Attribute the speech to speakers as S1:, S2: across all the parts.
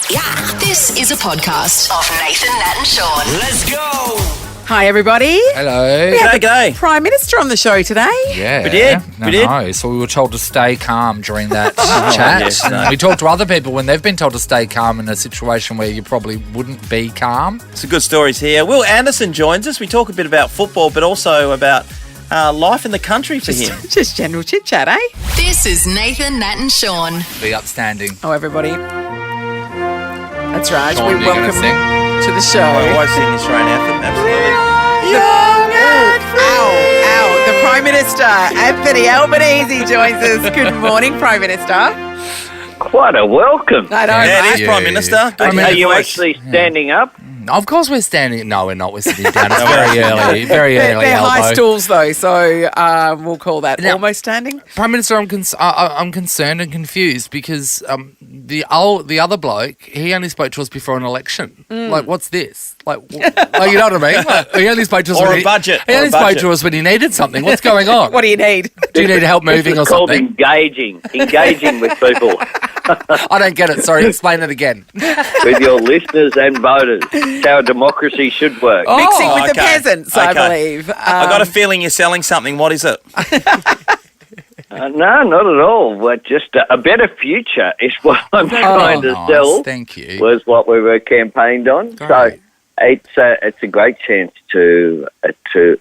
S1: Yeah, this is a podcast of Nathan, Nat and Shaun.
S2: Let's go.
S3: Hi, everybody.
S4: Hello.
S3: We had the
S2: G'day.
S3: Prime Minister on the show today.
S4: Yeah.
S2: We did.
S4: No,
S2: We did.
S4: No. So we were told to stay calm during that chat.
S2: yes, no.
S4: We talked to other people when they've been told to stay calm in a situation where you probably wouldn't be calm.
S2: Some good stories here. Wil Anderson joins us. We talk a bit about football, but also about life in the country for him.
S3: Just general chit-chat, eh?
S1: This is Nathan, Nat and Shaun.
S4: Be upstanding.
S3: Oh, everybody. That's right.
S4: Shaun,
S3: We
S4: you're gonna
S3: welcome
S4: sing?
S3: to the show.
S2: I always sing the Australian anthem. Absolutely.
S3: Ow. The Prime Minister, Anthony Albanese, joins us. Good morning, Prime Minister.
S5: Quite a welcome.
S3: I know,
S2: Yeah,
S3: right?
S2: it is Prime Minister. Good
S4: Are
S2: to
S5: Are
S2: have
S5: you
S2: you
S5: actually standing up?
S4: Of course we're standing. No, we're not. We're sitting down. It's very early. Very early,
S3: They're high
S4: Albo.
S3: stools, though, so we'll call that
S4: Now-
S3: almost standing.
S4: Prime Minister, I'm concerned and confused because the other bloke, he only spoke to us before an election. Like, what's this? Like, you know what I mean? Like, he only spoke to us
S2: Or
S4: when
S2: a budget.
S4: He
S2: Or a
S4: only spoke
S2: budget.
S4: to us when he needed something. What's going on?
S3: What do you need?
S4: Do you need help moving
S5: This
S4: or
S5: is called
S4: something?
S5: engaging with people,
S4: I don't get it. Sorry, explain it again.
S5: with your listeners and voters. It's how a democracy should work.
S3: Mixing with the
S2: okay.
S3: peasants, I
S2: Okay.
S3: believe.
S2: I got a feeling you're selling something. What is it?
S5: No, not at all. But just a better future is what I'm trying to
S4: Nice,
S5: sell.
S4: thank you.
S5: Was what we were campaigned on.
S4: Great.
S5: So it's a great chance to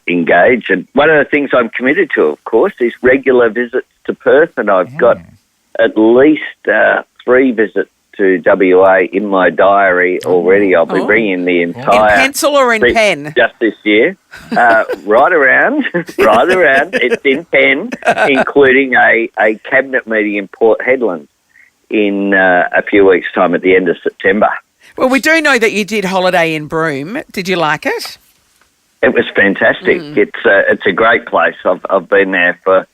S5: engage. And one of the things I'm committed to, of course, is regular visits to Perth, and I've got at least 3 visits to WA in my diary already. I'll be bringing the
S3: in
S5: entire
S3: pencil or in
S5: trip
S3: pen?
S5: just this year. Right around. It's in pen, including a cabinet meeting in Port Hedland in a few weeks' time at the end of September.
S3: Well, we do know that you did holiday in Broome. Did you like it?
S5: It was fantastic. It's a great place. I've been there for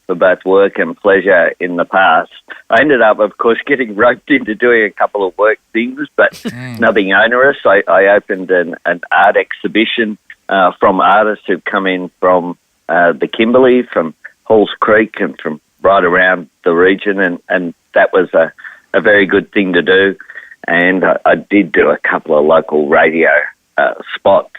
S5: both work and pleasure in the past. I ended up, of course, getting roped into doing a couple of work things, but nothing onerous. I opened an art exhibition from artists who've come in from the Kimberley, from Halls Creek, and from right around the region, and that was a very good thing to do. And I did do a couple of local radio spots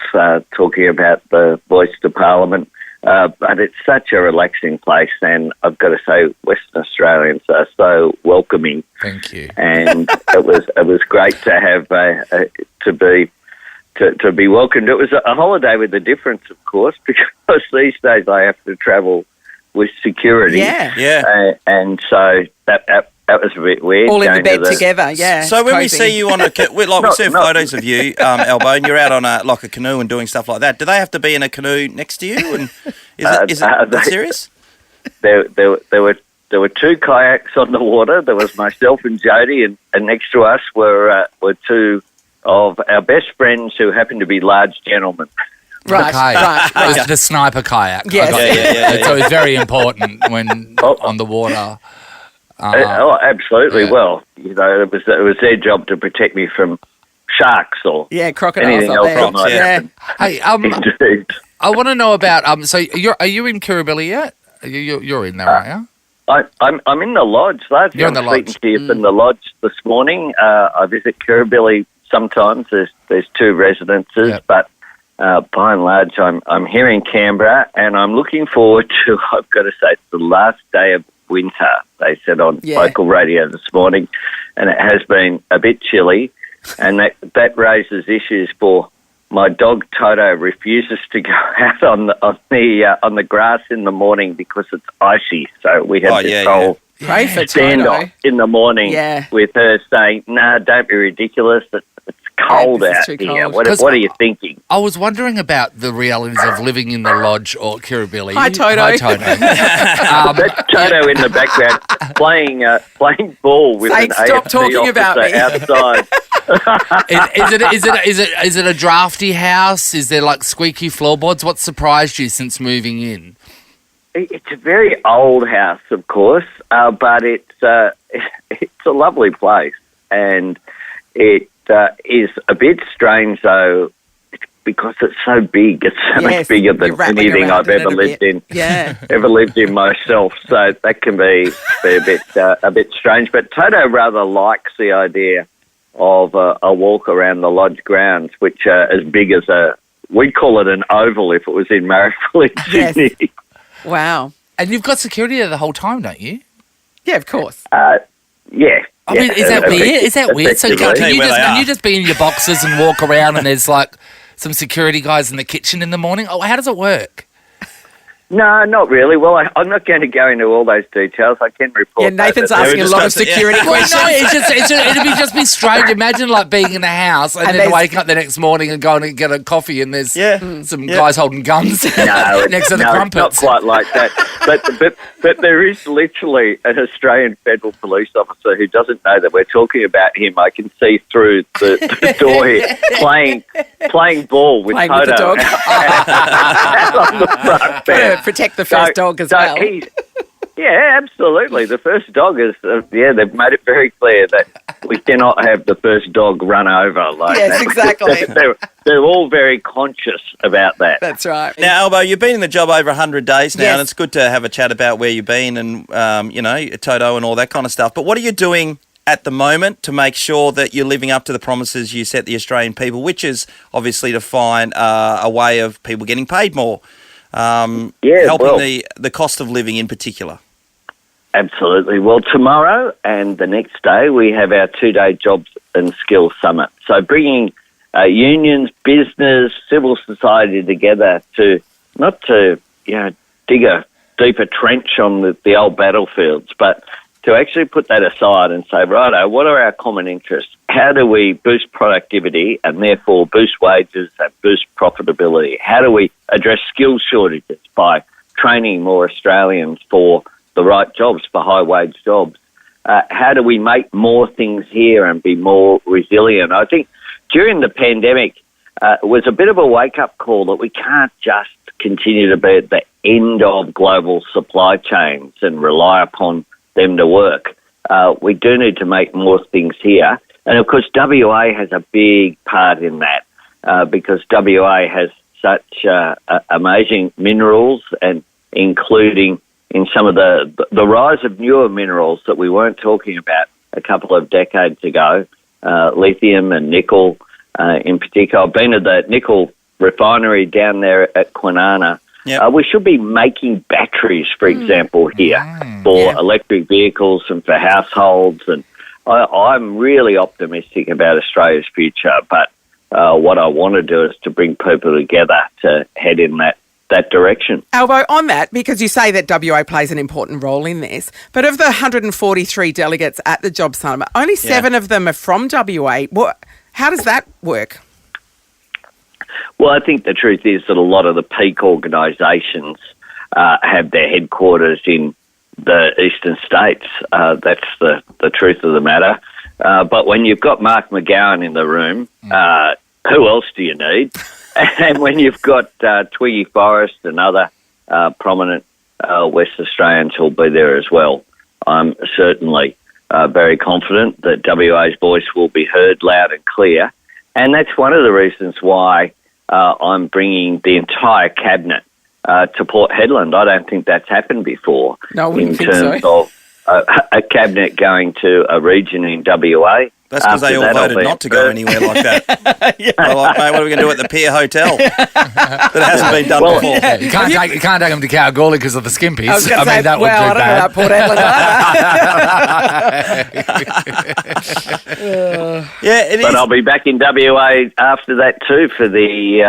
S5: talking about the Voice to Parliament. But it's such a relaxing place, and I've got to say, Western Australians are so welcoming.
S4: Thank you.
S5: And it was great to have to be welcomed. It was a holiday with a difference, of course, because these days I have to travel with security.
S3: Yeah.
S2: Yeah.
S5: And so that was a bit weird.
S3: All in the
S5: going
S3: bed
S5: to
S3: together, yeah.
S2: So when we
S3: cozy.
S2: see you on we see photos of you, Albo, and you're out on a canoe and doing stuff like that. Do they have to be in a canoe next to you? And is it that serious?
S5: There were 2 kayaks on the water. There was myself and Jody, and next to us were 2 of our best friends who happened to be large gentlemen.
S3: Right,
S4: Okay.
S3: right.
S4: It was the sniper kayak. I
S3: Yes.
S4: got
S2: Yeah,
S4: that.
S2: yeah, yeah,
S4: So it's very important when on the water.
S5: Absolutely.
S4: Yeah.
S5: Well, it was their job to protect me from sharks or
S3: Yeah, crocodiles
S5: anything
S3: up
S5: else
S3: there.
S5: that might
S3: Yeah.
S5: happen.
S4: Hey,
S5: Indeed.
S4: I want to know about. So are you in Kirribilli yet? You're in there, aren't you?
S5: I'm in the lodge. Largely,
S4: You're in the
S5: I'm speaking
S4: lodge.
S5: to you from the lodge this morning. I visit Kirribilli sometimes. There's 2 residences,
S4: Yep.
S5: but by and large, I'm here in Canberra, and I'm looking forward to. I've got to say, it's the last day of winter. They said on local radio this morning, and it has been a bit chilly, and that raises issues for. My dog Toto refuses to go out on the grass in the morning because it's icy. So we had this whole
S3: Pray for
S5: standoff
S3: Toto.
S5: in the morning with her saying, "No, don't be ridiculous. It's cold
S3: this is
S5: out
S3: too
S5: here.
S3: cold."
S5: What are you thinking?"
S4: I was wondering about the realities of living in the lodge or Kirribilli.
S3: Hi, Toto.
S4: Hi, Toto.
S5: That's Toto in the background playing ball with
S3: Saying,
S5: an
S3: "Stop
S5: AFC
S3: talking about
S5: officer
S3: me."
S5: outside.
S4: Is it a drafty house? Is there like squeaky floorboards? What surprised you since moving in?
S5: It's a very old house, of course, but it's a lovely place, and it is a bit strange though because it's so big. It's so much bigger than anything I've ever lived in.
S3: Yeah,
S5: ever lived in myself. So that can be a bit strange. But Toto rather likes the idea of a walk around the lodge grounds, which are as big as we'd call it an oval if it was in Marrickville in
S3: Yes.
S5: Sydney.
S3: Wow.
S4: And you've got security there the whole time, don't you?
S3: Yeah, of course.
S5: Yeah.
S4: I mean, is that weird? Is that weird? So
S5: effectively.
S4: can you just be in your boxes and walk around and there's like some security guys in the kitchen in the morning? Oh, how does it work?
S5: No, not really. Well, I'm not going to go into all those details. I can report.
S3: Yeah, Nathan's
S5: that.
S3: asking a lot of security
S4: Well,
S3: questions.
S4: no, it'd just be strange. Imagine like being in a house and then
S3: there's-
S4: waking up the next morning and going and get a coffee and there's some guys holding guns next to the
S5: It's
S4: crumpets.
S5: not quite like that. But there is literally an Australian federal police officer who doesn't know that we're talking about him. I can see through the door here playing ball with
S3: Playing
S5: Toto
S3: with the dog.
S5: on the front
S3: Gotta
S5: there.
S3: protect the first dog as
S5: so
S3: well.
S5: Yeah, absolutely. The first dog is, they've made it very clear that we cannot have the first dog run over. Like
S3: Yes,
S5: that.
S3: exactly.
S5: They're all very conscious about that.
S3: That's right.
S2: Now, Albo, you've been in the job over 100 days now,
S3: Yes.
S2: and it's good to have a chat about where you've been and, Toto and all that kind of stuff. But what are you doing at the moment to make sure that you're living up to the promises you set the Australian people, which is obviously to find a way of people getting paid more, helping the cost of living in particular?
S5: Absolutely. Well, tomorrow and the next day we have our 2-day Jobs and Skills Summit. So bringing unions, business, civil society together to not to dig a deeper trench on the old battlefields, but to actually put that aside and say, righto, what are our common interests? How do we boost productivity and therefore boost wages and boost profitability? How do we address skills shortages by training more Australians for the right jobs, for high-wage jobs? How do we make more things here and be more resilient? I think during the pandemic, it was a bit of a wake-up call that we can't just continue to be at the end of global supply chains and rely upon them to work. We do need to make more things here. And, of course, WA has a big part in that because WA has such amazing minerals and including in some of the rise of newer minerals that we weren't talking about a couple of decades ago, lithium and nickel in particular. I've been to the nickel refinery down there at Kwinana.
S2: Yep.
S5: We should be making batteries, for example, here for electric vehicles and for households. And I'm really optimistic about Australia's future, but what I want to do is to bring people together to head in that direction.
S3: Albo, on that, because you say that WA plays an important role in this, but of the 143 delegates at the Job Summit, only 7 of them are from WA. How does that work?
S5: Well, I think the truth is that a lot of the peak organisations have their headquarters in the eastern states. That's the truth of the matter. But when you've got Mark McGowan in the room, who else do you need? And when you've got Twiggy Forrest and other prominent West Australians who'll be there as well, I'm certainly very confident that WA's voice will be heard loud and clear. And that's one of the reasons why I'm bringing the entire cabinet to Port Hedland. I don't think that's happened before.
S3: No, I wouldn't
S5: in
S3: think
S5: terms
S3: so.
S5: of a cabinet going to a region in WA.
S2: That's because they all voted not to go anywhere like that. They're like, mate, what are we going to do at the Pier Hotel? That hasn't been done before.
S4: Yeah, you can't take them to Kalgoorlie because of the skimpies.
S3: I was going to say,
S4: that
S3: well, I
S4: would be
S3: don't know about
S4: bad.
S3: Port Hedland.
S2: Yeah, it
S5: But
S2: is.
S5: I'll be back in WA after that too for the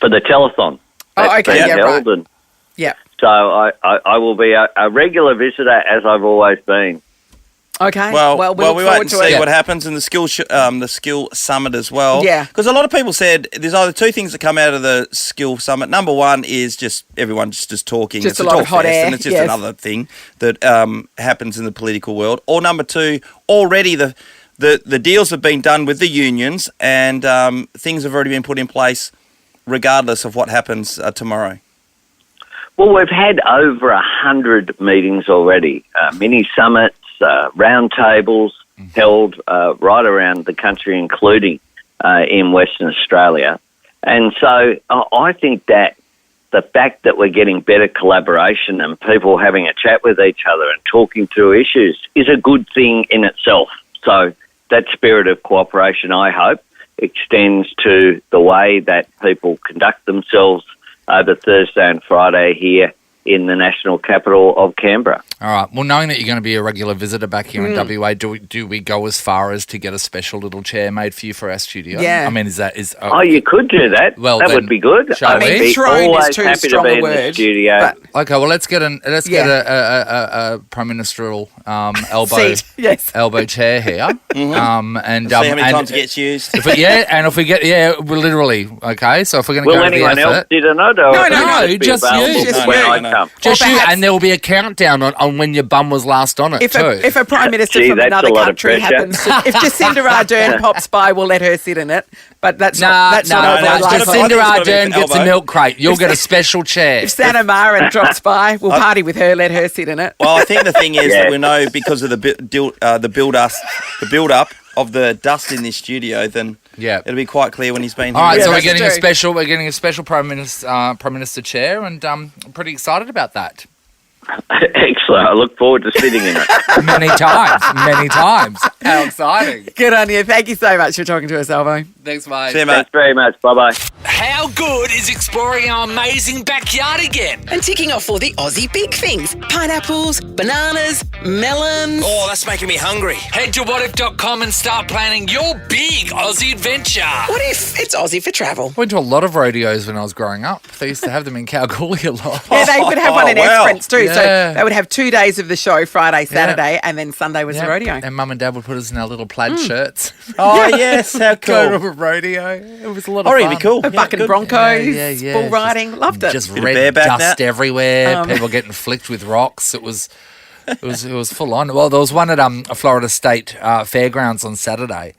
S5: telethon.
S3: Oh,
S5: That's
S3: okay,
S5: been
S3: yeah,
S5: held,
S3: right.
S5: and
S3: Yeah.
S5: so I will be a regular visitor as I've always been.
S3: Okay.
S2: Well,
S3: we
S2: we
S3: look
S2: wait
S3: forward
S2: and
S3: to
S2: see
S3: it.
S2: what happens in the skill summit as well.
S3: Yeah.
S2: Because a lot of people said there's either two things that come out of the skill summit. Number one is just everyone just talking.
S3: Just
S2: it's
S3: a lot
S2: talk
S3: of hot
S2: fest,
S3: air,
S2: and it's just
S3: yes.
S2: another thing that happens in the political world. Or number two, already the deals have been done with the unions and things have already been put in place regardless of what happens tomorrow.
S5: Well, we've had over 100 meetings already, mini summits, roundtables held right around the country, including in Western Australia. And so I think that the fact that we're getting better collaboration and people having a chat with each other and talking through issues is a good thing in itself. So that spirit of cooperation, I hope, extends to the way that people conduct themselves over Thursday and Friday here in the national capital of Canberra.
S4: All right. Well, knowing that you're going to be a regular visitor back here in WA, do we go as far as to get a special little chair made for you for our studio?
S3: Yeah.
S4: I mean, is
S5: Oh, you could do that.
S4: Well,
S5: that
S4: then,
S5: would be good.
S4: shall
S5: I'd
S4: we?
S5: be
S3: Throne is
S5: always
S3: too
S5: happy to
S3: strong
S5: be
S3: a
S5: in the
S3: word,
S5: studio.
S3: but-
S4: Okay, well, let's get a prime ministerial elbow
S3: Seat, yes.
S4: elbow chair here, and
S2: See how many times it gets used.
S4: If we get we're literally okay. So if we're going to
S5: Will
S4: go to the
S5: anyone else
S4: effort,
S5: did or not? Or
S3: No,
S5: it'll
S3: no,
S5: be
S4: just
S5: available
S4: you.
S3: Just
S5: when
S3: you.
S5: I
S2: No.
S5: come.
S4: just
S3: Or
S4: you,
S3: perhaps-
S4: and there will be a countdown on when your bum was last on it
S3: If
S4: too.
S3: if a prime minister
S5: Gee,
S3: from
S5: that's
S3: another
S5: a lot of
S3: country
S5: pressure.
S3: happens, if Jacinda Ardern pops by, we'll let her sit in it. But that's
S4: no,
S3: not
S2: no,
S3: overly
S2: it's
S3: likely.
S2: just- I think
S4: Jacinda
S2: it's gotta be
S4: Ardern
S2: an
S4: gets a
S2: elbow.
S4: milk crate. You'll get a special chair.
S3: If Santa Mara drops by, we'll party with her. Let her sit in it.
S2: Well, I think the thing is
S5: Yeah.
S2: that we know because of the build up of the dust in this studio, then
S4: Yeah.
S2: it'll be quite clear when he's been
S4: All
S2: here.
S4: right,
S3: Yeah,
S4: so we're
S3: that's
S4: getting
S3: true.
S4: we're getting a special prime minister chair, and I'm pretty excited about that.
S5: Excellent. I look forward to sitting in it.
S4: Many times. How exciting!
S3: Good on you. Thank you so much for talking to us, Albo.
S4: Thanks, mate.
S2: See you, mate.
S5: Thanks very much. Bye-bye.
S6: How good is exploring our amazing backyard again?
S1: And ticking off all the Aussie big things. Pineapples, bananas, melons.
S6: Oh, that's making me hungry. Head to whatif.com and start planning your big Aussie adventure.
S1: What if it's Aussie for travel?
S4: Went to a lot of rodeos when I was growing up. They used to have them in Kalgoorlie a lot.
S3: Yeah, they would have one in
S2: wow.
S3: Esperance too.
S4: Yeah.
S3: So they would have 2 days of the show, Friday, Saturday, and then Sunday was the rodeo.
S4: And Mum and Dad would put us in our little plaid shirts.
S2: Oh, yes, how
S4: Go to
S2: cool.
S4: a rodeo. It was a lot of
S2: Oh,
S4: fun.
S2: really cool.
S3: A bucking
S2: good.
S3: Broncos,
S4: Yeah.
S3: bull riding, loved it.
S4: Just
S2: Bit of
S4: red
S2: bareback
S4: dust
S2: nut.
S4: everywhere. People getting flicked with rocks. It was full on. Well, there was one at a Florida State fairgrounds on Saturday,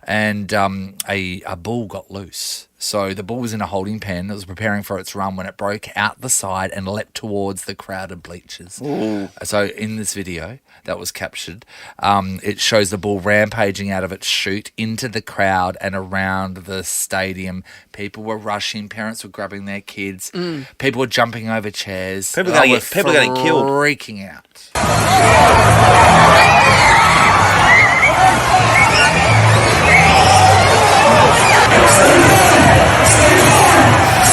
S4: and a bull got loose. So the bull was in a holding pen. It was preparing for its run when it broke out the side and leapt towards the crowded bleachers. Ooh. So in this video that was captured, it shows the bull rampaging out of its chute into the crowd and around the stadium. People were rushing. Parents were grabbing their kids. People were jumping over chairs.
S2: People
S4: They
S2: gonna
S4: were
S2: get- people gonna get killed.
S4: Freaking out.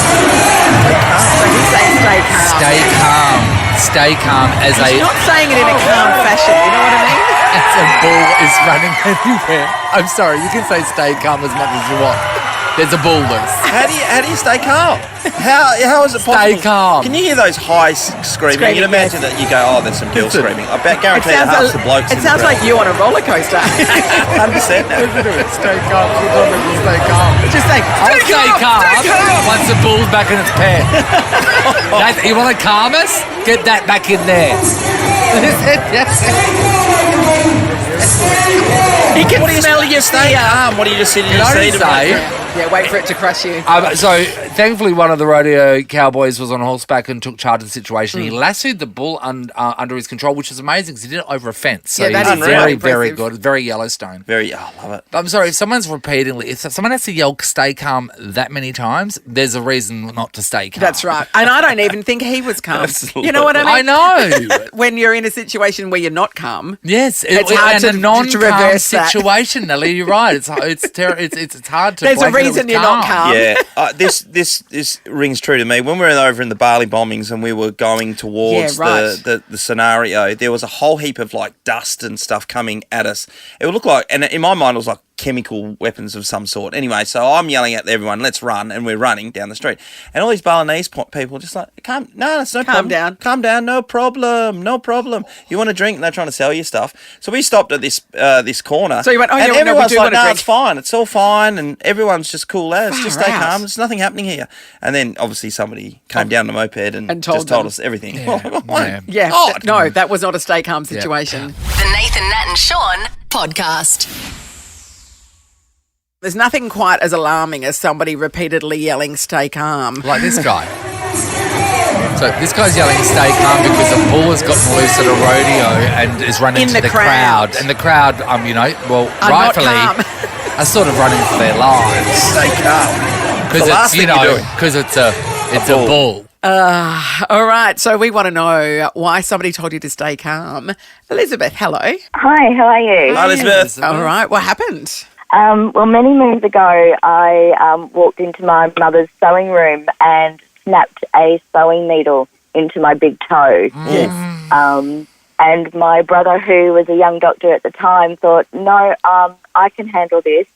S3: So he's saying stay calm.
S4: Stay calm. Stay calm as
S3: He's not saying it in a calm fashion. You know what I mean?
S4: as a bull is running anywhere. I'm sorry, you can say stay calm as much as you want. There's a bull loose.
S2: How do you stay calm? How is it possible?
S4: Stay calm.
S2: Can you hear those high screaming? You'd imagine that you go, oh, there's some girls screaming. I bet guarantee that half the blokes.
S3: It sounds like you on a roller coaster.
S2: 100% now.
S4: Stay calm. Stay calm.
S3: Just say,
S4: I'll stay calm once the bull's back in its pen. Nathan, you want to calm us? Get that back in there.
S3: he can smell your
S2: Stay
S3: fear.
S2: calm. What do you just sit in
S4: Can
S2: your
S4: I
S2: seat?
S4: just say,
S3: Yeah, wait for it to crush you.
S4: so thankfully one of the rodeo cowboys was on horseback and took charge of the situation. He lassoed the bull under his control, which is amazing because he did it over a fence. So
S3: Yeah, that
S4: he's
S3: is
S4: very,
S3: really
S4: very
S3: impressive.
S4: good. Very Yellowstone.
S2: I love it.
S4: I'm sorry, if someone has to yell stay calm that many times, there's a reason not to stay calm.
S3: That's right. And I don't even think he was calm.
S2: Absolutely.
S3: You know what I mean?
S4: I know.
S3: When you're in a situation where you're not calm.
S4: Yes,
S3: It's hard
S4: and
S3: to-
S4: a non-calm
S3: to reverse that.
S4: situation, Nelly. You're right. It's hard to.
S3: There's a
S4: blanket it
S3: reason
S4: with
S3: you're not calm.
S2: Yeah, this rings true to me. When we were over in the Bali bombings and we were going towards
S3: Yeah, right.
S2: the scenario, there was a whole heap of like dust and stuff coming at us. It would look like, and in my mind, it was like chemical weapons of some sort. Anyway, so I'm yelling at everyone, let's run, and we're running down the street. And all these Balinese people just like, no, it's no problem. Calm down, no problem. You want a drink? And they're trying to sell you stuff. So we stopped at this corner.
S3: So you went, oh,
S2: and
S3: yeah, no, we
S2: everyone's
S3: do
S2: like,
S3: want a
S2: no,
S3: drink.
S2: it's fine. It's all fine. And everyone's just cool as. Just stay
S3: Far out.
S2: calm. There's nothing happening here. And then obviously somebody came down the moped and
S3: told
S2: just told
S3: them.
S2: us everything.
S4: Yeah.
S3: Yeah.
S2: God.
S3: No, that was not a stay calm situation.
S1: The Nathan, Nat and Shaun podcast.
S3: There's nothing quite as alarming as somebody repeatedly yelling stay calm.
S4: Like this guy. So this guy's yelling stay calm because a bull has gotten loose at a rodeo and is running
S3: In
S4: to
S3: the
S4: the
S3: crowd.
S4: crowd. And the crowd,
S3: Are not
S4: rightfully,
S3: calm.
S4: are sort of running for their lives.
S2: Stay calm.
S4: Because
S2: The last
S4: it's,
S2: thing you're doing.
S4: because it's a bull.
S3: All right, so we want to know why somebody told you to stay calm. Elizabeth, hello.
S7: Hi, how are you?
S2: Hi, Elizabeth.
S3: All right, what happened?
S7: Well, many moons ago, I walked into my mother's sewing room and snapped a sewing needle into my big toe.
S3: Yes.
S7: And my brother, who was a young doctor at the time, thought, no, I can handle this,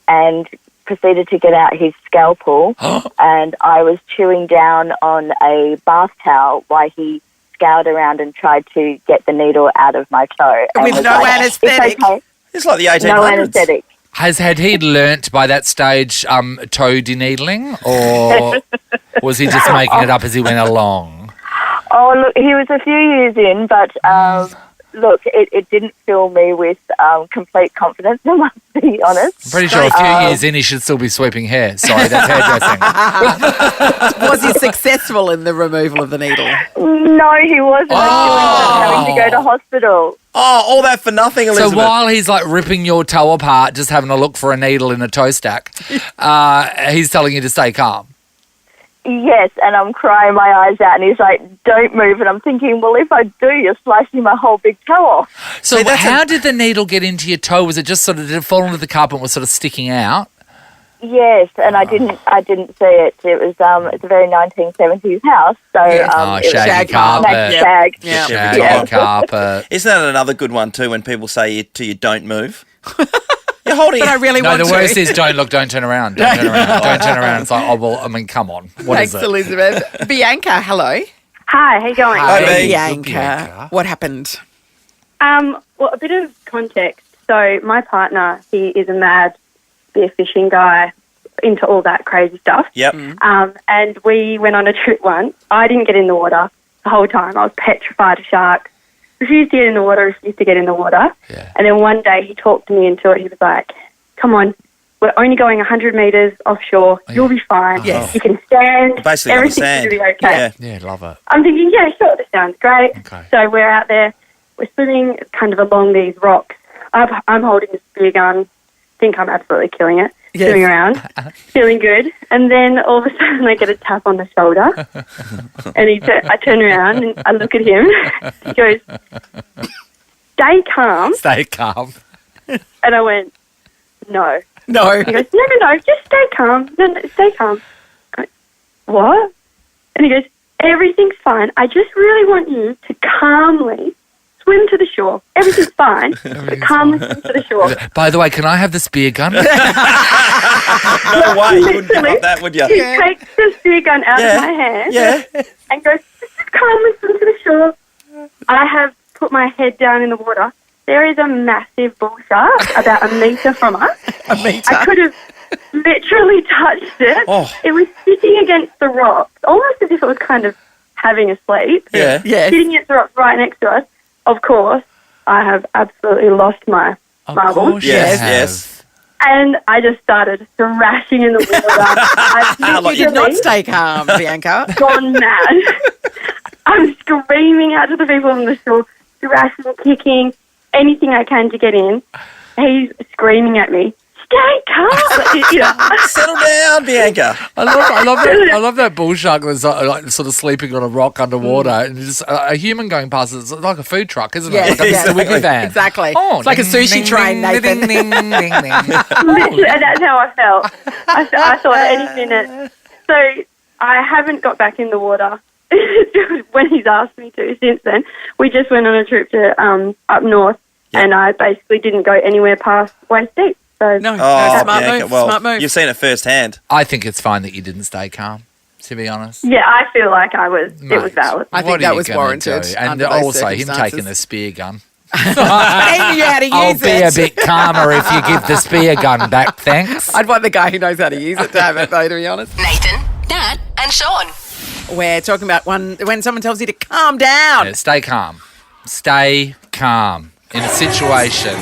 S7: and proceeded to get out his scalpel. And I was chewing down on a bath towel while he scoured around and tried to get the needle out of my toe. And
S3: With
S7: was
S3: no
S7: like,
S3: anaesthetic.
S7: "It's okay."
S2: It's like the 1800s.
S7: No anaesthetic.
S4: Had he learnt by that stage toe deneedling, or was he just making it up as he went along?
S7: Oh, look, he was a few years in, but look, it didn't fill me with complete confidence, I must be honest.
S4: I'm pretty sure a few years in he should still be sweeping hair. Sorry, that's hairdressing.
S3: Was he successful in the removal of the needle?
S7: No, he wasn't. Having to go to hospital.
S2: Oh, all that for nothing, Elizabeth.
S4: So while he's like ripping your toe apart, just having a look for a needle in a toe stack, he's telling you to stay calm.
S7: Yes, and I'm crying my eyes out, and he's like, "Don't move." And I'm thinking, well, if I do, you're slicing my whole big toe off.
S4: So how did the needle get into your toe? Was it just sort of, did it fall into the carpet and was sort of sticking out?
S7: Yes, and I didn't see it. It was it's a very 1970s house, so it was
S4: shaggy carpet.
S7: Shag.
S3: Yeah.
S4: Shaggy carpet.
S2: Isn't that another good one too when people say to you, don't move? You're holding
S3: But I really
S4: No,
S3: want
S4: the
S3: to.
S4: worst is don't look, don't turn around. Don't turn around. Don't turn around. It's like, oh, well, I mean, come on. What
S3: Thanks,
S4: is it?
S3: Elizabeth. Bianca, hello.
S8: Hi, how you going?
S2: Hi, Bea.
S3: Bianca, what happened?
S8: Well, a bit of context. So my partner, he is a mad spear fishing guy, into all that crazy stuff.
S2: Yep.
S8: And we went on a trip once. I didn't get in the water the whole time. I was petrified of sharks. Refused to get in the water, refused to get in the water.
S4: Yeah.
S8: And then one day he talked me into it. He was like, come on, we're only going 100 metres offshore. You'll be fine.
S3: Yes.
S8: You can stand.
S2: Basically on the
S8: Everything's
S2: sand.
S8: going to be okay.
S2: Yeah.
S4: Yeah, love it.
S8: I'm thinking, yeah, sure, this sounds great.
S4: Okay.
S8: So we're out there, we're swimming kind of along these rocks. I'm holding a spear gun, think I'm absolutely killing it,
S3: Yes.
S8: swimming around, feeling good. And then all of a sudden I get a tap on the shoulder, and I turn around and I look at him. He goes, stay calm.
S4: Stay calm.
S8: And I went, no.
S3: No.
S8: He goes, no, just stay calm. No, stay calm. I went, what? And he goes, everything's fine. I just really want you to calmly swim to the shore. Everything's fine, but calmly swim to the shore.
S4: By the way, can I have the spear gun?
S2: No way. You wouldn't give up that, would you?
S8: He takes the spear gun out of my hand and goes, just calmly swim to the shore. I have put my head down in the water. There is a massive bull shark about a metre from us.
S3: A metre.
S8: I could have literally touched it.
S2: Oh.
S8: It was sitting against the rocks, almost as if it was kind of having a sleep.
S2: Yeah.
S3: Yes.
S8: Sitting against the rocks right next to us. Of course, I have absolutely lost my marbles.
S2: Yes.
S8: And I just started thrashing in the water. I
S3: You did not stay calm, Bianca.
S8: gone mad. I'm screaming out to the people on the shore, thrashing, kicking, anything I can to get in. He's screaming at me, stay calm. You know.
S2: Settle down, Bianca.
S4: I love that bull shark that's like sort of sleeping on a rock underwater, and just a human going past. It's like a food truck, isn't it?
S3: Yes,
S4: Like a
S3: yes.
S4: Mr. Wiggly van.
S3: Exactly.
S4: Oh,
S3: It's like a sushi train, Nathan.
S8: Literally, that's how I felt. I thought any minute. So I haven't got back in the water when he's asked me to since then. We just went on a trip to up north, and I basically didn't go anywhere past waist deep. So
S3: No,
S2: Oh,
S3: smart
S2: Bianca.
S3: move.
S2: Well,
S3: Smart move.
S2: you've seen it firsthand.
S4: I think it's fine that you didn't stay calm, to be honest.
S8: yeah, I feel like it was
S4: Mate,
S8: valid.
S3: I think
S4: what are
S3: that
S4: you
S3: was
S4: gonna
S3: warranted
S4: do? And
S3: under those
S4: also him
S3: circumstances.
S4: taking the spear gun.
S3: He knew how to use
S4: I'll be a
S3: it.
S4: bit calmer if you give the spear gun back, thanks.
S3: I'd want the guy who knows how to use it to have it, though, to be honest.
S1: Nathan, Nat, and Shaun.
S3: We're talking about when someone tells you to calm down.
S4: Yeah, stay calm. Stay calm. In a situation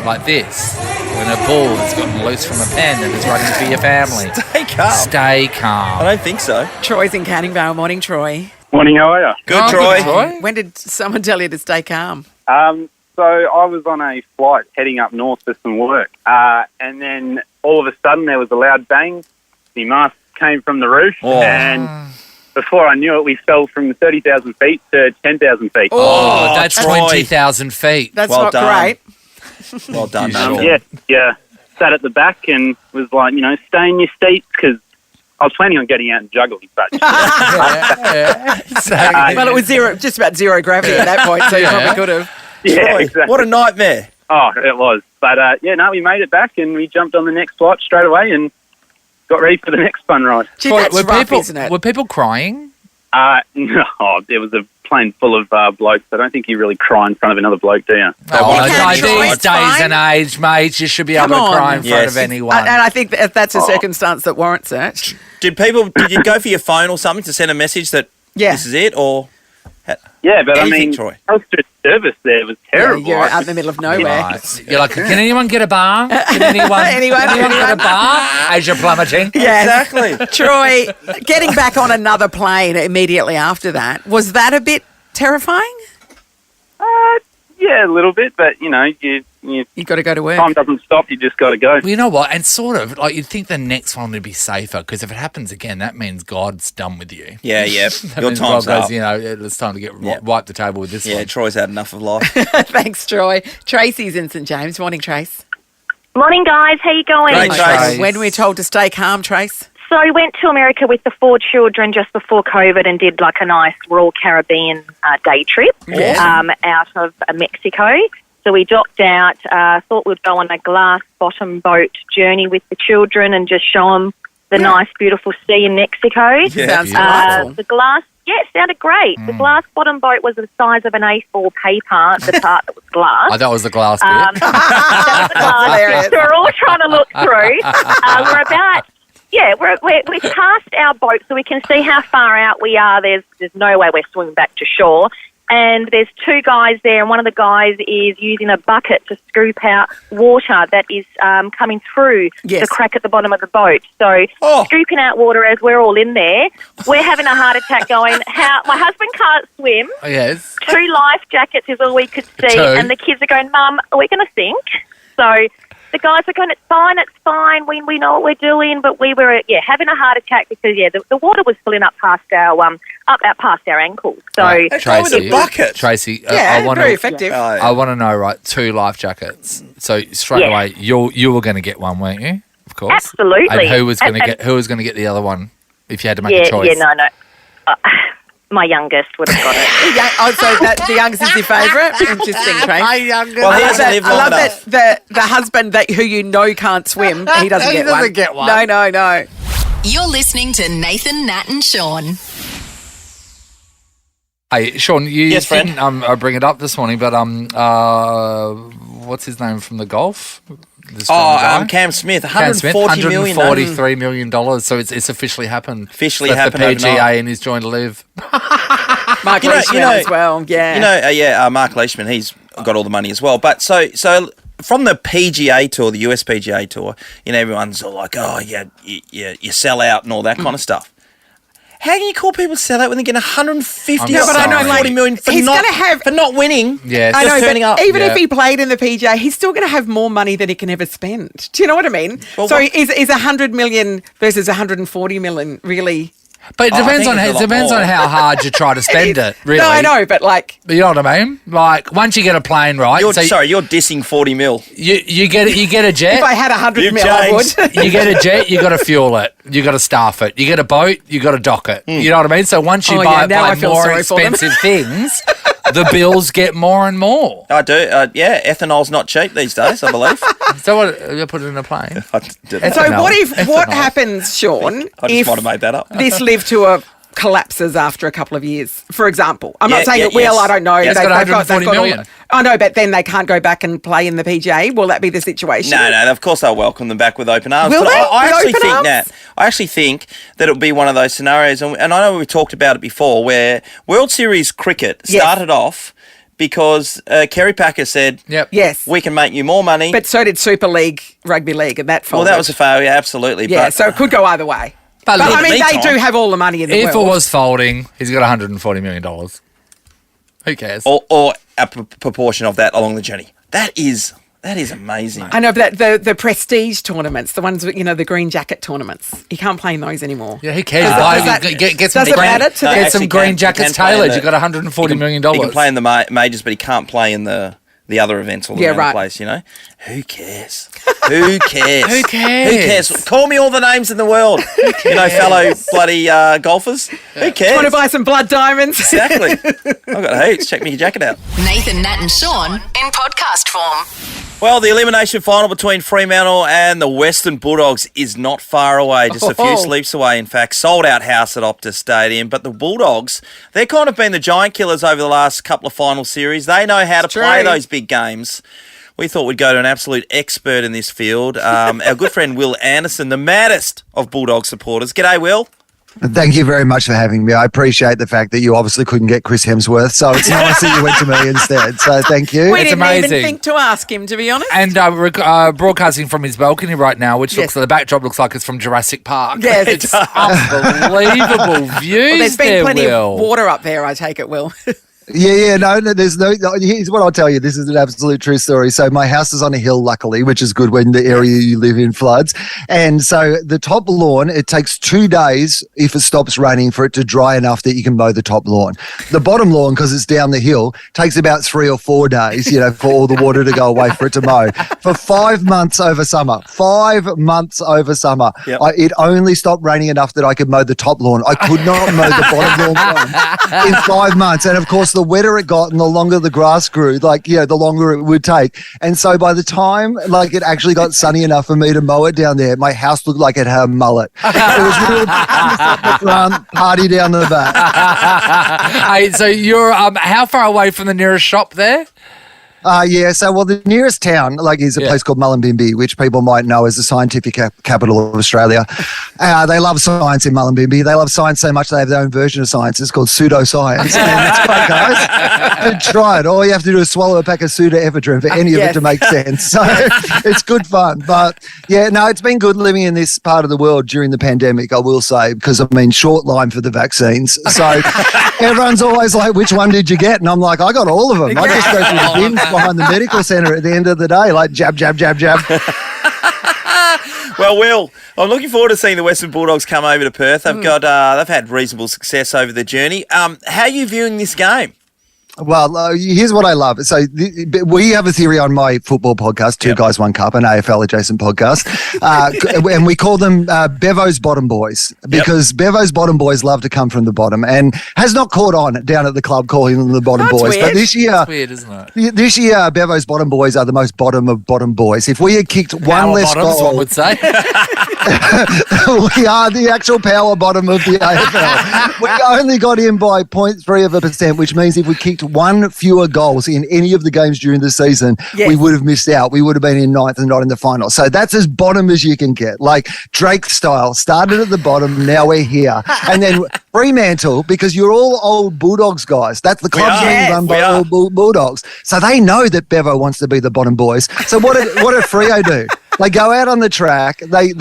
S4: like this, when a bull has gotten loose from a pen and is running for your family,
S2: Stay calm.
S4: stay
S2: I
S4: calm.
S2: don't think so.
S3: Troy's in Canning Vale. Morning, Troy.
S9: Morning, how are you?
S2: Good,
S4: Oh,
S2: Troy.
S4: good, Troy.
S3: When did someone tell you to stay calm?
S9: So I was on a flight heading up north for some work, and then all of a sudden there was a loud bang. The mask came from the roof,
S2: Oh.
S9: and before I knew it, we fell from 30,000 feet to 10,000 feet.
S4: Oh, that's
S2: Troy.
S4: 20,000 feet.
S3: That's
S2: Well
S3: not
S2: done.
S3: great.
S2: Well done,
S4: Sure.
S2: mate.
S9: Yeah. Sat at the back and was like, stay in your seats because I was planning on getting out and juggling, but
S4: Yeah, exactly.
S3: Well, it was just about zero gravity at that point, so you probably could have.
S9: yeah,
S2: Troy,
S9: exactly.
S2: what a nightmare.
S9: Oh, it was. But, we made it back and we jumped on the next flight straight away and got ready for the next fun ride.
S3: Gee,
S4: Troy,
S3: that's rough, isn't it?
S4: Were people crying?
S9: No, there was a plane full of blokes. I don't think you really cry in front of another bloke, do you?
S4: Oh,
S3: can't, Troy,
S4: these
S3: it's
S4: days
S3: fine.
S4: and age, mate, you should be able
S3: Come
S4: to cry
S3: on.
S4: in front
S2: Yes.
S4: of anyone.
S3: And I think that's a circumstance that warrants it.
S2: Did you go for your phone or something to send a message that
S3: Yeah.
S2: this is it, or
S9: Yeah, but
S2: Anything,
S9: I mean,
S2: Troy.
S9: Ulster service there was
S3: Yeah,
S9: terrible.
S3: you're out in the middle of nowhere.
S4: Right. You're like, can anyone get a bar? Can anyone get a bar as you're plummeting?
S3: Yes.
S2: exactly?
S3: Troy, getting back on another plane immediately after that, was that a bit terrifying?
S9: Yeah, a little bit, but you
S3: You've got to go to work.
S9: time doesn't stop. You just got to go.
S4: Well, you know what? And sort of, like, you'd think the next one would be safer because if it happens again, that means God's done with you.
S2: Yeah.
S4: That
S2: Your
S4: means
S2: time's
S4: God
S2: up.
S4: goes, it's time to get
S2: Yeah.
S4: wipe the table with this
S2: Yeah,
S4: one.
S2: Troy's had enough of life.
S3: Thanks, Troy. Tracy's in St James. Morning, Trace.
S10: Morning, guys. How you going?
S2: Great, Trace.
S3: When were we told to stay calm, Trace?
S10: So I went to America with the 4 children just before COVID and did like a nice Royal Caribbean day trip out of Mexico. So we docked out, thought we'd go on a glass bottom boat journey with the children and just show them the nice, beautiful sea in Mexico.
S3: Sounds
S10: The
S3: delightful.
S10: glass, it sounded great. The glass bottom boat was the size of an A4 paper, the part that was glass.
S4: Oh, that was the glass bit.
S10: That was the glass
S3: hilarious.
S10: bit. So we're all trying to look through. We're about, we're past our boat, so we can see how far out we are. There's no way we're swimming back to shore. And there's 2 guys there, and one of the guys is using a bucket to scoop out water that is coming through the crack at the bottom of the boat. So scooping out water as we're all in there. We're having a heart attack going, my husband can't swim.
S4: Yes.
S10: 2 life jackets is all we could see.
S4: 2.
S10: And the kids are going, Mum, are we going to sink? So the guys are going, it's fine. We know what we're doing. But we were, having a heart attack because, the water was filling up past our ankles. So
S4: Tracy,
S2: bucket.
S4: Tracy,
S3: Yeah,
S4: I want
S3: very
S4: to.
S3: effective.
S4: I want to know, right? 2 life jackets. So straight away, you were going to get one, weren't you? Of course,
S10: absolutely.
S4: And who was going to get? Who was going to get the other one? If you had to make a choice.
S10: Yeah, no. My youngest would have got it.
S3: So the youngest is your favourite? Interesting, Trace.
S4: My youngest.
S2: Well, he
S3: I
S2: hasn't lived long
S3: love
S2: enough.
S3: that the husband who you know can't swim, he doesn't get one.
S4: doesn't get one.
S3: No.
S11: You're listening to Nathan, Nat and Shaun.
S4: Hey, Shaun, you
S2: Yes, friend.
S4: didn't bring it up this morning, but what's his name from the golf? This guy?
S2: Cam Smith,
S4: Cam Smith,
S2: $140 million.
S4: $143 million. So it's officially happened.
S2: Officially
S4: Left
S2: happened
S4: the PGA
S2: overnight.
S4: and he's joined Live.
S3: Mark Leishman as well,
S2: Mark Leishman, he's got all the money as well. But so from the PGA Tour, the US PGA Tour, everyone's all like, oh, you sell out and all that kind of stuff. How can you call people sell out when they get 150
S4: No, but I know,
S2: $40 million for
S3: he's
S2: not
S3: gonna have-
S2: for not winning?
S4: Yes.
S3: I know,
S2: Just turning
S3: but
S2: up.
S3: even
S4: Yeah.
S3: if he played in the PGA, he's still going to have more money than he can ever spend. Do you know what I mean?
S2: Well,
S3: so
S2: what-
S3: is 100 million versus 140 million really?
S4: But it
S2: I
S4: depends
S2: think
S4: on
S2: it's a lot more.
S4: how hard you try to spend it. Really,
S3: No, I know, but like,
S4: You know what I mean? Like once you get a plane, right?
S2: You're
S4: so
S2: you're dissing 40 mil.
S4: you get it. You get a jet.
S3: if I had 100
S2: You've
S3: mil, I
S2: changed.
S3: would.
S4: You get a jet, you got to fuel it. You got to staff it. You get a boat, you got to dock it. You know what I mean? So once you
S3: Oh,
S4: buy
S3: yeah, now I feel
S4: more
S3: sorry for them.
S4: expensive things, the bills get more and more.
S2: I do. Ethanol's not cheap these days, I believe.
S4: So what? You put it in a plane.
S2: I did
S3: So
S4: No.
S3: what happens, Sean,
S2: I just
S3: if
S2: might have made that up.
S3: this Live Tour collapses after a couple of years, for example? I'm
S2: Yeah,
S3: not saying
S2: yeah,
S3: it will,
S2: yes.
S3: I don't know.
S2: Yeah,
S4: it's got 140 million.
S3: I know, but then they can't go back and play in the PGA. Will that be the situation?
S2: No, of course they'll welcome them back with open arms.
S3: Will
S2: but
S3: they?
S2: I
S3: With
S2: actually
S3: open
S2: think
S3: arms?
S2: that. I actually think that it'll be one of those scenarios, and I know we've talked about it before, where World Series cricket
S3: Yes.
S2: started off because Kerry Packer said,
S4: Yep.
S3: Yes.
S2: we can make you more money.
S3: But so did Super League, Rugby League, and that
S2: well,
S3: folded.
S2: that was a failure, absolutely.
S3: Yeah,
S2: but,
S3: so it could go either way.
S4: But
S3: But
S4: look,
S3: I mean, they
S2: meantime-
S3: do have all the money in the
S4: if
S3: world.
S4: it was folding, he's got $140 million. Who cares?
S2: or a proportion of that along the journey. That is That is amazing.
S3: I know, but the prestige tournaments, the ones with, the green jacket tournaments, you can't play in those anymore.
S4: Yeah, who cares? Get some green jackets tailored. You've got $140 million.
S2: You can play in the majors, but you can't play in the other events all around the place, Who cares? Who cares?
S4: Who cares?
S2: Call me all the names in the world. Fellow bloody golfers. Who cares?
S3: Want to buy some blood diamonds?
S2: Exactly. I've got heaps. Check me jacket out.
S11: Nathan, Nat and Shaun in podcast form.
S2: Well, the elimination final between Fremantle and the Western Bulldogs is not far away, just a few sleeps away, in fact. Sold-out house at Optus Stadium. But the Bulldogs, they've kind of been the giant killers over the last couple of final series. They know how to play those big games. We thought we'd go to an absolute expert in this field, our good friend Wil Anderson, the maddest of Bulldog supporters. G'day, Will.
S12: Thank you very much for having me. I appreciate the fact that you obviously couldn't get Chris Hemsworth, so it's nice that you went to me instead. So thank you.
S3: We didn't even think to ask him, to be honest.
S4: And broadcasting from his balcony right now, which the backdrop looks like it's from Jurassic Park.
S3: Yes,
S4: it's unbelievable views.
S3: Well, there's been plenty
S4: Will.
S3: of water up there, I take it, Will.
S12: No, there's no, here's what I'll tell you. This is an absolute true story. So my house is on a hill, luckily, which is good when the area you live in floods. And so the top lawn, it takes 2 days if it stops raining for it to dry enough that you can mow the top lawn. The bottom lawn, because it's down the hill, takes about 3 or 4 days, for all the water to go away for it to mow. For 5 months over summer, it only stopped raining enough that I could mow the top lawn. I could not mow the bottom lawn in 5 months. And of course, the wetter it got and the longer the grass grew, the longer it would take. And so by the time, it actually got sunny enough for me to mow it down there, my house looked like it had a mullet. It was real the front, party down the back.
S4: Hey, so you're how far away from the nearest shop there?
S12: The nearest town, is a place called Mullumbimby, which people might know as the scientific capital of Australia. They love science in Mullumbimby. They love science so much they have their own version of science. It's called pseudoscience. And it's great, guys. Try it. All you have to do is swallow a pack of pseudoephedrine for any of it to make sense. So it's good fun. But, it's been good living in this part of the world during the pandemic, I will say, because, short line for the vaccines. So everyone's always like, which one did you get? And I'm like, I got all of them. I just go through the bins behind the medical centre at the end of the day, jab, jab, jab, jab.
S2: Well, Will, I'm looking forward to seeing the Western Bulldogs come over to Perth. They've had reasonable success over the journey. How are you viewing this game?
S12: Well, here's what I love. So we have a theory on my football podcast, Two Guys, One Cup, an AFL adjacent podcast. And we call them Bevo's Bottom Boys because Bevo's Bottom Boys love to come from the bottom and has not caught on down at the club calling them the Bottom Boys.
S4: Weird.
S12: But this year,
S4: that's weird, isn't it?
S12: This year, Bevo's Bottom Boys are the most bottom of bottom boys. If we had kicked one less goal,
S4: one would say.
S12: We are the actual power bottom of the AFL. We only got in by 0.3%, which means if we kicked one fewer goals in any of the games during the season, we would have missed out. We would have been in ninth and not in the final. So that's as bottom as you can get. Drake style, started at the bottom, now we're here. And then Fremantle, because you're all old Bulldogs guys. That's the club's being run by old Bulldogs. So they know that Bevo wants to be the bottom boys. So what did Freo do? They go out on the track, they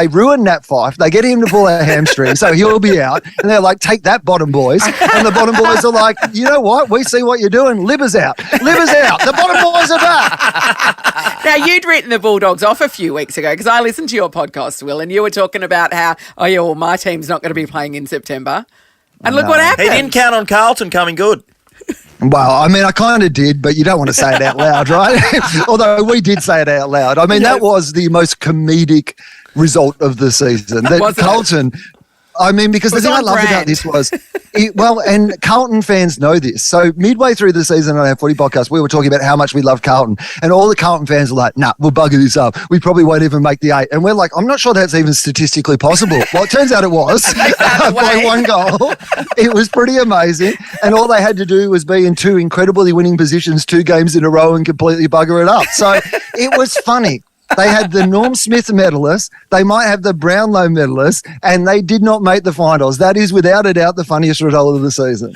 S12: ruin Nat Fyfe, they get him to pull a hamstring, so he'll be out, and they're like, take that, bottom boys. And the bottom boys are like, you know what, we see what you're doing, Libber's out, the bottom boys are back.
S3: Now, you'd written the Bulldogs off a few weeks ago, because I listened to your podcast, Will, and you were talking about how, my team's not going to be playing in September. And look what happened.
S2: He didn't count on Carlton coming good.
S12: Well, I kind of did, but you don't want to say it out loud, right? Although we did say it out loud. That was the most comedic result of the season. That Carlton, because the thing I love about this was, and Carlton fans know this. So midway through the season on our footy podcast, we were talking about how much we love Carlton, and all the Carlton fans were like, nah, we'll bugger this up. We probably won't even make the 8. And we're like, I'm not sure that's even statistically possible. Well, it turns out it was by 1 goal. It was pretty amazing. And all they had to do was be in 2 incredibly winning positions 2 games in a row and completely bugger it up. So it was funny. They had the Norm Smith medalists, they might have the Brownlow medalists, and they did not make the finals. That is, without a doubt, the funniest result of the season.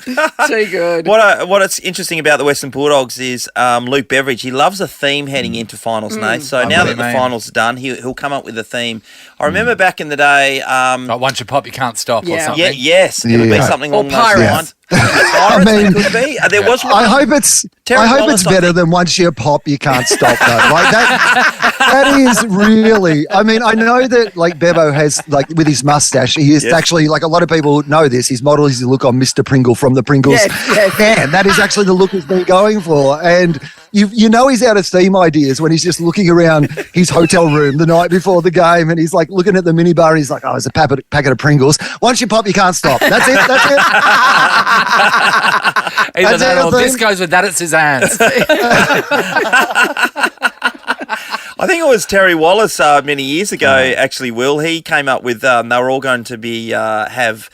S3: Too good.
S2: What's interesting about the Western Bulldogs is Luke Beveridge. He loves a theme heading into finals, Nate. So now that the finals are done, he'll come up with a theme. I remember back in the day...
S4: once you pop, you can't stop or something.
S2: It'll be something along those lines. Pirates, could be. There was one.
S12: I hope it's better than once you pop, you can't stop though. Like that is really. I mean, I know that like Bebo has like with his mustache, he is actually like a lot of people know this. His model is the look on Mr. Pringle from the Pringles.
S3: Yes.
S12: Man, that is actually the look he's been going for, and. You know he's out of theme ideas when he's just looking around his hotel room the night before the game and he's like looking at the minibar and he's like, oh, it's a packet of Pringles. Once you pop, you can't stop. That's it.
S4: Either that or this goes with that at Suzanne's.
S2: I think it was Terry Wallace many years ago, actually, Will. He came up with, they were all going to be have...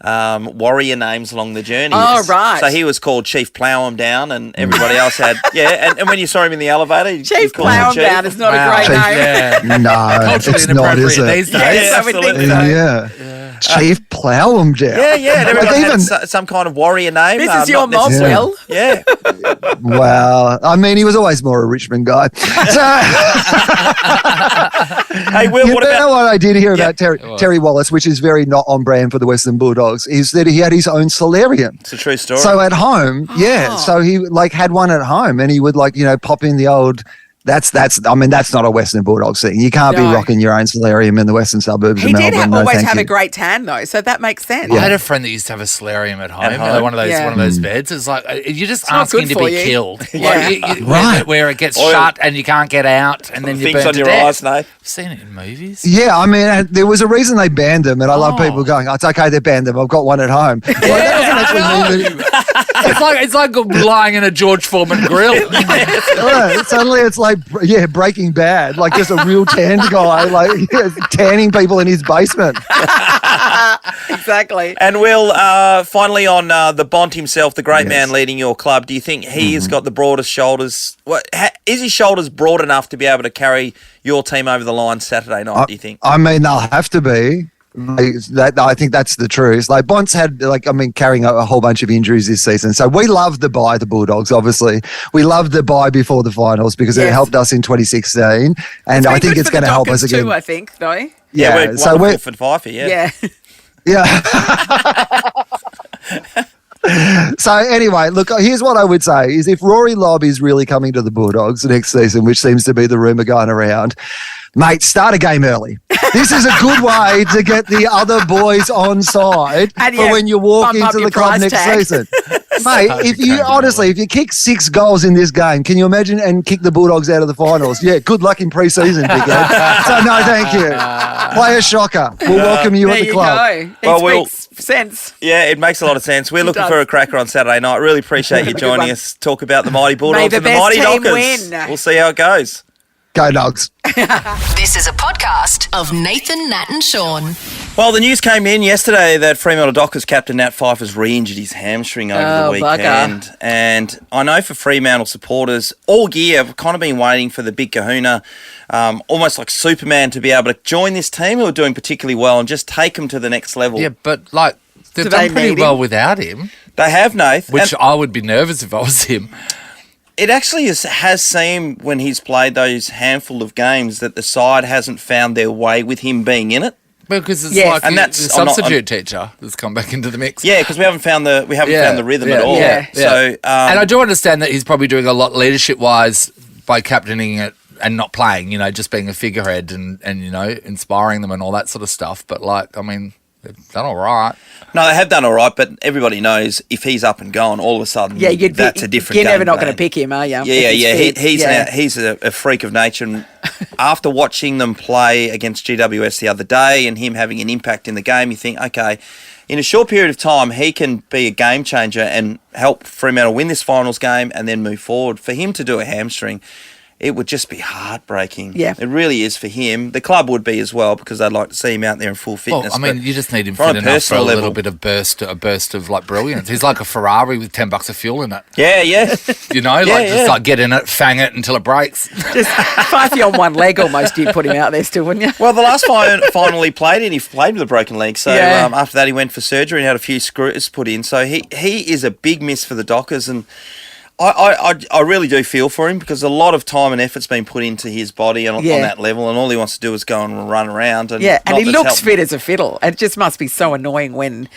S2: warrior names along the journey.
S3: Oh, right.
S2: So he was called Chief Plow 'em Down and everybody else had, and when you saw him in the elevator,
S3: Chief Plow 'em Down is not a great name.
S4: Yeah.
S12: No, it's not, is it?
S4: These days.
S2: Yeah, absolutely.
S12: Yeah. Chief Plow 'em Down.
S2: Yeah, and everyone had some kind of warrior name.
S3: This is your mob, Will.
S2: Yeah.
S12: Wow. I mean, he was always more a Richmond guy. So,
S2: hey, Will, what about...
S12: what I did hear about Terry Wallace, which is very not on brand for the Western Bulldogs, is that he had his own solarium.
S2: It's a true story.
S12: So at home, so he like had one at home and he would like, pop in the old... That's not a Western Bulldogs thing. You can't be rocking your own solarium in the western suburbs of Melbourne.
S3: He did always have a great tan though, so that makes sense.
S4: I had a friend that used to have a solarium at home. One of those beds. It's like you're just asking to be killed.
S12: Right.
S4: Where it gets shut and you can't get out, and then you burn
S2: on
S4: to
S2: your
S4: death.
S2: eyes, Nate.
S4: I've seen it in movies.
S12: Yeah, I mean, there was a reason they banned them, and I love people going, "Oh, it's okay, they banned them. I've got one at home." Like, that doesn't actually mean that.
S4: It's like lying in a George Foreman grill.
S12: Suddenly it's like Breaking Bad, like just a real tanned guy, like tanning people in his basement.
S3: Exactly.
S2: And Will, finally on the Bont himself, the great man leading your club, do you think he has got the broadest shoulders? Is his shoulders broad enough to be able to carry your team over the line Saturday night, do you think?
S12: I mean, they'll have to be. I think that's the truth. Like Bont's had, carrying a whole bunch of injuries this season. So we love the bye, the Bulldogs. Obviously, we love the bye before the finals because it helped us in 2016, and I think it's going to help us again.
S3: Too, I think, though.
S2: Yeah, we're for Pfeiffer. Yeah.
S12: So anyway, look, here's what I would say is if Rory Lobb is really coming to the Bulldogs next season, which seems to be the rumour going around, mate, start a game early. This is a good way to get the other boys on side for when you walk into the club next season. Mate, if you kick 6 goals in this game, can you imagine and kick the Bulldogs out of the finals? Yeah, good luck in pre-season, bighead. So no, thank you. Play a shocker. We'll welcome you at the club.
S3: Well, makes sense.
S2: Yeah, it makes a lot of sense. We're looking for a cracker on Saturday night. Really appreciate you joining us. Talk about the mighty Bulldogs and the mighty Dockers. We'll see how it goes.
S12: Go Dogs.
S11: This is a podcast of Nathan, Nat and Shaun.
S2: Well, the news came in yesterday that Fremantle Dockers captain Nat Pfeiffer's re-injured his hamstring over the weekend. Bugger. And I know for Fremantle supporters, all year have kind of been waiting for the big kahuna, almost like Superman, to be able to join this team who are doing particularly well and just take them to the next level.
S4: Yeah, but they've done pretty well without him.
S2: They have, Nath.
S4: Which I would be nervous if I was him.
S2: It actually has seemed when he's played those handful of games that the side hasn't found their way with him being in it.
S4: Because it's like and that's the substitute teacher that's come back into the mix.
S2: Yeah, because we haven't found the rhythm at all.
S4: Yeah.
S2: So,
S4: and I do understand that he's probably doing a lot leadership wise by captaining it and not playing. Just being a figurehead and inspiring them and all that sort of stuff. But they've done all right.
S2: No, they have done all right, but everybody knows if he's up and going, all of a sudden, that's a different game.
S3: You're never not going to pick him, are you?
S2: Yeah. He's a freak of nature. And after watching them play against GWS the other day and him having an impact in the game, you think, okay, in a short period of time, he can be a game changer and help Fremantle win this finals game and then move forward. For him to do a hamstring, it would just be heartbreaking. Yeah. It really is for him. The club would be as well because they'd like to see him out there in full fitness.
S4: Well, you just need him fit enough for a little bit of burst of brilliance. He's like a Ferrari with $10 of fuel in it.
S2: Yeah.
S4: Just get in it, fang it until it breaks.
S3: Just Fifey on one leg almost, you'd put him out there still, wouldn't you?
S2: Well, the last final he played in, he played with a broken leg. So after that, he went for surgery and had a few screws put in. So he is a big miss for the Dockers, and I really do feel for him because a lot of time and effort's been put into his body on that level, and all he wants to do is go and run around. And
S3: and he looks fit as a fiddle. It just must be so annoying when,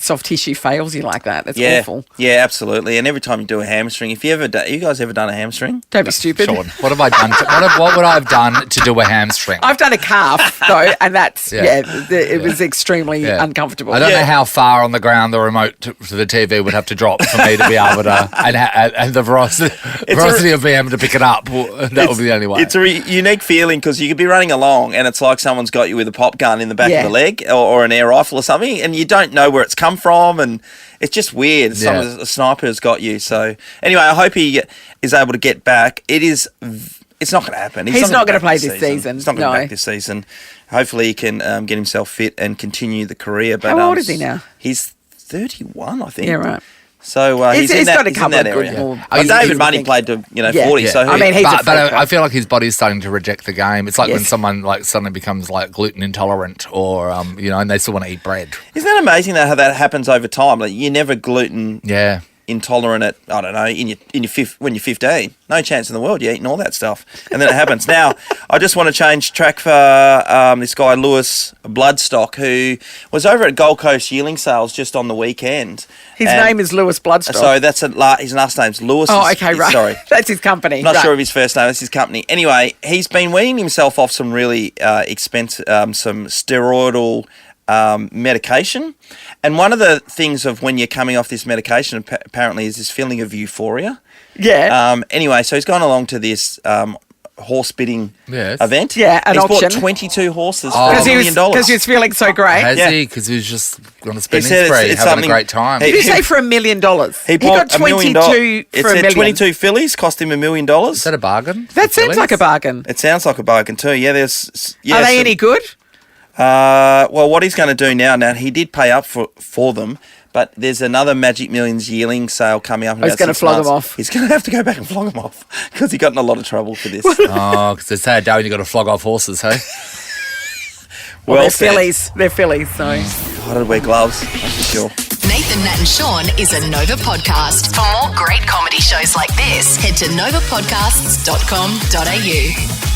S3: soft tissue fails you like that. That's
S2: Yeah,
S3: awful.
S2: yeah, absolutely. And every time you do a hamstring, if you guys ever done a hamstring?
S3: Don't be stupid.
S4: Shaun, what have I done? What would I have done to do a hamstring?
S3: I've done a calf though, and that's it was extremely uncomfortable.
S4: I don't know how far on the ground the remote to the TV would have to drop for me to be able to, and the velocity of being able to pick it up. That would be the only way.
S2: It's a unique feeling because you could be running along and it's like someone's got you with a pop gun in the back of the leg or an air rifle or something, and you don't know where it's come from, and it's just weird. A sniper has got you. So anyway, I hope he is able to get back. It's not going to happen.
S3: He's not going to play this season.
S2: He's not going to back this season. Hopefully he can get himself fit and continue the career. But
S3: how old is he now?
S2: He's 31, I think.
S3: Yeah, right.
S2: So he's in that area. David Money played to 40. So
S3: I mean,
S4: but I feel like his body's starting to reject the game. It's like when someone like suddenly becomes like gluten intolerant, or and they still want to eat bread.
S2: Isn't that amazing how that happens over time? Like you're never gluten intolerant at when you're 15. No chance in the world. You're eating all that stuff, and then it happens. Now I just want to change track for this guy Lewis Bloodstock, who was over at Gold Coast Yearling Sales just on the weekend.
S3: His name is Lewis Bloodstock.
S2: So that's his last name's Lewis.
S3: Oh, okay, right.
S2: Sorry,
S3: that's his company.
S2: Not sure of his first name. That's his company. Anyway, he's been weaning himself off some really expensive, some steroidal medication. And one of the things of when you're coming off this medication apparently is this feeling of euphoria.
S3: Yeah.
S2: Anyway, so he's gone along to this horse bidding event.
S3: Yeah, an
S2: he's
S3: auction.
S2: Bought 22 horses for $1 million.
S3: Because he was feeling so great.
S4: Has he? Because he was just on a spending spree, having a great time.
S3: Did you say for $1 million?
S2: He
S3: got 22 for $1 million.
S2: 22 fillies cost him $1 million.
S4: Is that a bargain?
S3: That seems like a bargain.
S2: It sounds like a bargain too. Yeah,
S3: Are they any good?
S2: Well, what he's going to do now he did pay up for them, but there's another Magic Millions yearling sale coming up in
S3: he's going to flog them off.
S2: He's going to have to go back and flog them off because he got in a lot of trouble for this.
S4: Because it's sad day when you got to flog off horses, hey?
S3: Well, they're fillies. They're fillies, so.
S2: God, I'd wear gloves, that's for sure.
S11: Nathan, Nat and Shaun is a Nova podcast. For more great comedy shows like this, head to novapodcasts.com.au.